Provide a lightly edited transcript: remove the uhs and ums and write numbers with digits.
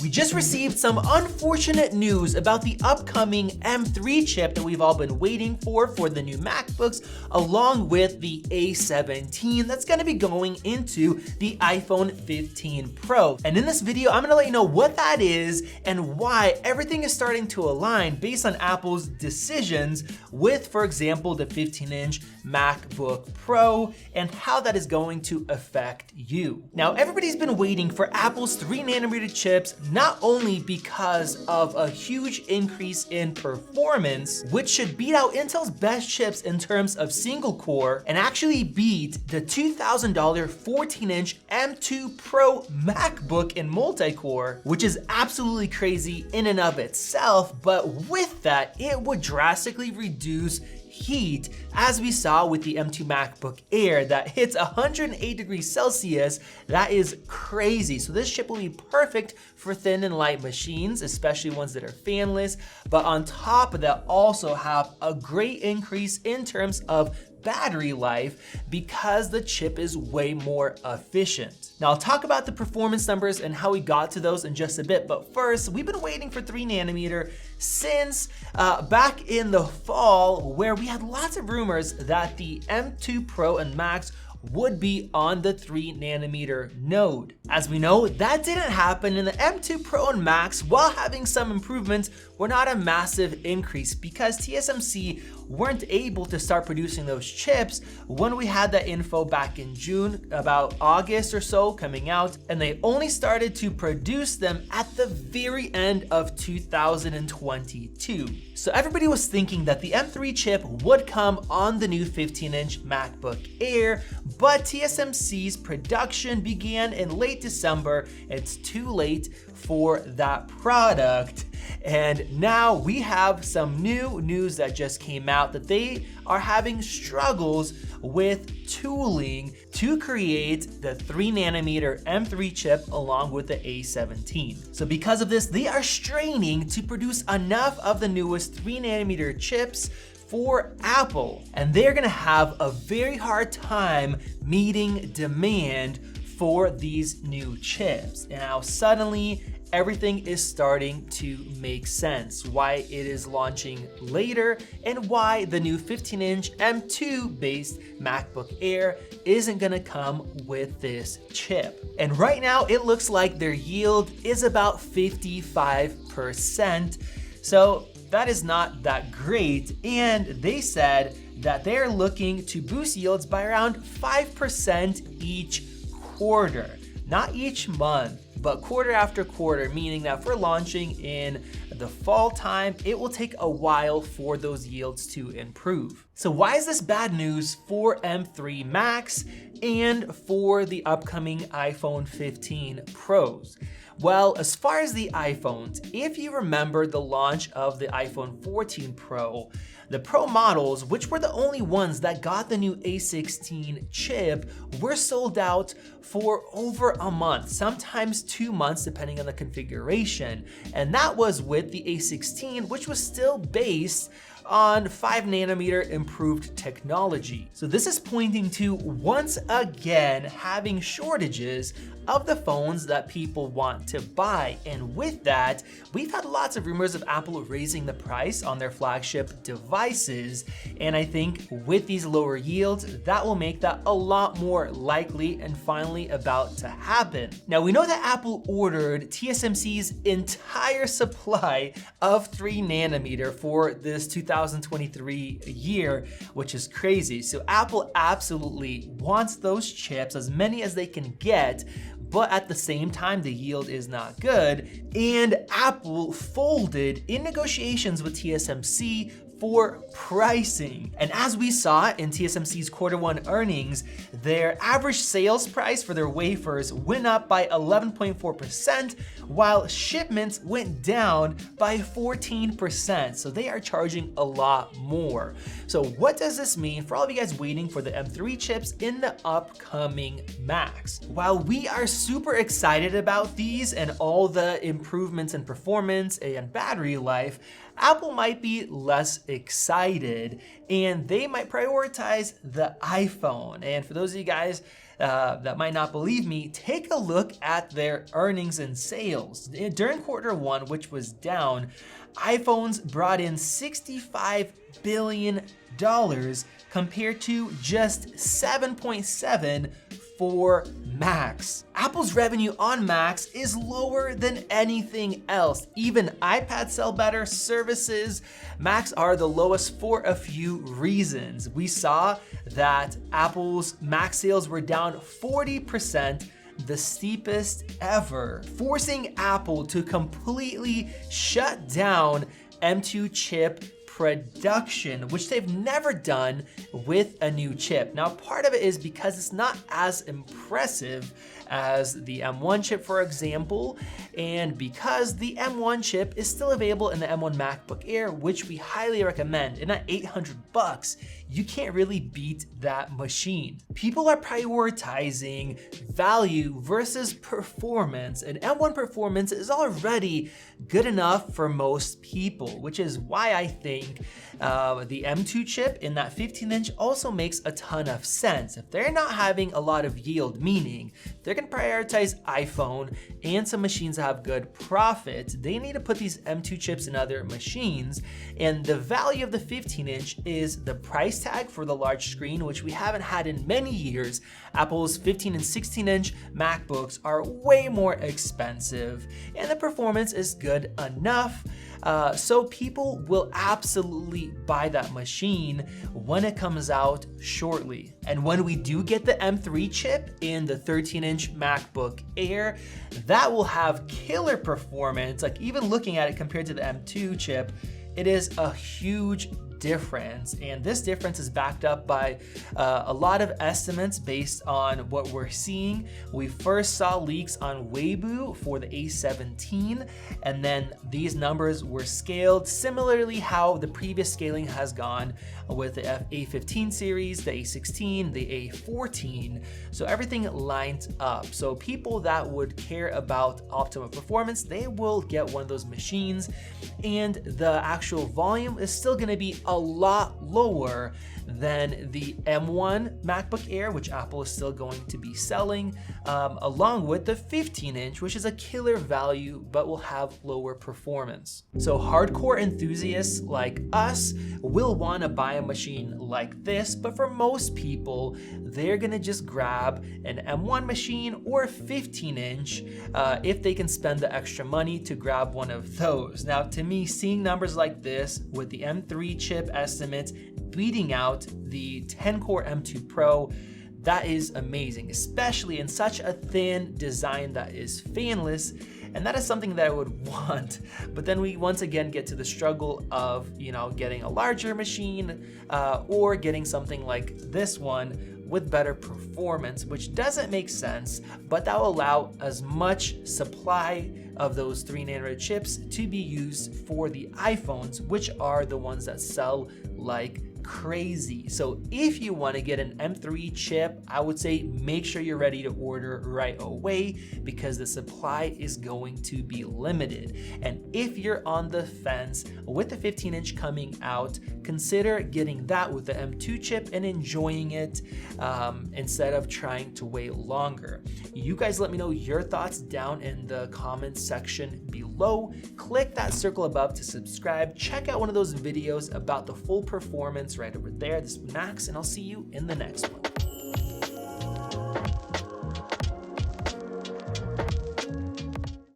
We just received some unfortunate news about the upcoming M3 chip that we've all been waiting for the new MacBooks, along with the A17 that's gonna be going into the iPhone 15 Pro. And in this video, I'm gonna let you know what that is and why everything is starting to align based on Apple's decisions with, for example, the 15-inch MacBook Pro and how that is going to affect you. Now, everybody's been waiting for Apple's 3nm chips, not only because of a huge increase in performance, which should beat out Intel's best chips in terms of single core and actually beat the $2,000 14-inch M2 Pro MacBook in multi-core, which is absolutely crazy in and of itself, but with that, it would drastically reduce heat, as we saw with the M2 MacBook Air that hits 108 degrees Celsius. That is crazy. So this chip will be perfect for thin and light machines, especially ones that are fanless, but on top of that also have a great increase in terms of battery life because the chip is way more efficient. Now I'll talk about the performance numbers and how we got to those in just a bit, but first, we've been waiting for 3nm since back in the fall, where we had lots of rumors that the M2 Pro and Max would be on the 3nm node. As we know, that didn't happen, and the M2 Pro and Max, while having some improvements, were not a massive increase because TSMC weren't able to start producing those chips when we had that info back in June, about August or so coming out, and they only started to produce them at the very end of 2022. So everybody was thinking that the M3 chip would come on the new 15-inch MacBook Air, but TSMC's production began in late December. It's too late for that product. And now we have some new news that just came out that they are having struggles with tooling to create the 3nm M3 chip along with the A17. So because of this, they are straining to produce enough of the newest 3nm chips for Apple, and they're gonna have a very hard time meeting demand for these new chips. And now suddenly everything is starting to make sense, why it is launching later and why the new 15-inch M2 based MacBook Air isn't gonna come with this chip. And right now it looks like their yield is about 55%. So that is not that great, and they said that they're looking to boost yields by around 5% each quarter. Not each month, but quarter after quarter, meaning that if we're launching in the fall time, it will take a while for those yields to improve. So why is this bad news for M3 Max and for the upcoming iPhone 15 Pros? Well, as far as the iPhones, if you remember the launch of the iPhone 14 Pro, the Pro models, which were the only ones that got the new A16 chip, were sold out for over a month, sometimes 2 months depending on the configuration. And that was with the A16, which was still based on 5nm improved technology. So this is pointing to, once again, having shortages of the phones that people want to buy. And with that, we've had lots of rumors of Apple raising the price on their flagship devices. And I think with these lower yields, that will make that a lot more likely and finally about to happen. Now, we know that Apple ordered TSMC's entire supply of 3nm for this 2023 year, which is crazy. So Apple absolutely wants those chips, as many as they can get, but at the same time, the yield is not good. And Apple folded in negotiations with TSMC for pricing. And as we saw in TSMC's Q1 earnings, their average sales price for their wafers went up by 11.4%, while shipments went down by 14%. So they are charging a lot more. So what does this mean for all of you guys waiting for the M3 chips in the upcoming Macs? While we are super excited about these and all the improvements in performance and battery life, Apple might be less excited and they might prioritize the iPhone. And for those of you guys that might not believe me, take a look at their earnings and sales. During Q1, which was down, iPhones brought in $65 billion compared to just 7.7 for Macs. Apple's revenue on Macs is lower than anything else. Even iPads sell better, services. Macs are the lowest for a few reasons. We saw that Apple's Mac sales were down 40%, the steepest ever, forcing Apple to completely shut down M2 chip production, which they've never done with a new chip. Now, part of it is because it's not as impressive as the M1 chip, for example, and because the M1 chip is still available in the M1 MacBook Air, which we highly recommend. And at $800, you can't really beat that machine. People are prioritizing value versus performance, and M1 performance is already good enough for most people, which is why I think the M2 chip in that 15-inch also makes a ton of sense. If they're not having a lot of yield, meaning they're gonna prioritize iPhone and some machines that have good profit, they need to put these M2 chips in other machines, and the value of the 15-inch is the price tag for the large screen, which we haven't had in many years. Apple's 15 and 16-inch MacBooks are way more expensive, and the performance is good enough. So people will absolutely buy that machine when it comes out shortly. And when we do get the M3 chip in the 13-inch MacBook Air, that will have killer performance. Like, even looking at it compared to the M2 chip, it is a huge difference, and this difference is backed up by a lot of estimates based on what we're seeing. We first saw leaks on Weibo for the A17, and then these numbers were scaled similarly how the previous scaling has gone with the A15 series, the A16, the A14. So everything lines up. So people that would care about optimal performance, they will get one of those machines, and the actual volume is still going to be a lot lower than the M1 MacBook Air, which Apple is still going to be selling, along with the 15-inch, which is a killer value but will have lower performance. So hardcore enthusiasts like us will want to buy a machine like this, but for most people, they're gonna just grab an M1 machine or a 15-inch if they can spend the extra money to grab one of those. Now, to me, seeing numbers like this with the M3 chip estimates beating out the 10-core M2 Pro, that is amazing, especially in such a thin design that is fanless, and that is something that I would want. But then we once again get to the struggle of, getting a larger machine or getting something like this one with better performance, which doesn't make sense, but that will allow as much supply of those 3nm chips to be used for the iPhones, which are the ones that sell like crazy. So if you want to get an M3 chip, I would say make sure you're ready to order right away, because the supply is going to be limited. And if you're on the fence with the 15-inch coming out, consider getting that with the M2 chip and enjoying it instead of trying to wait longer. You guys let me know your thoughts down in the comments section below. Click that circle above to subscribe. Check out one of those videos about the full performance right over there. This is Max, and I'll see you in the next one.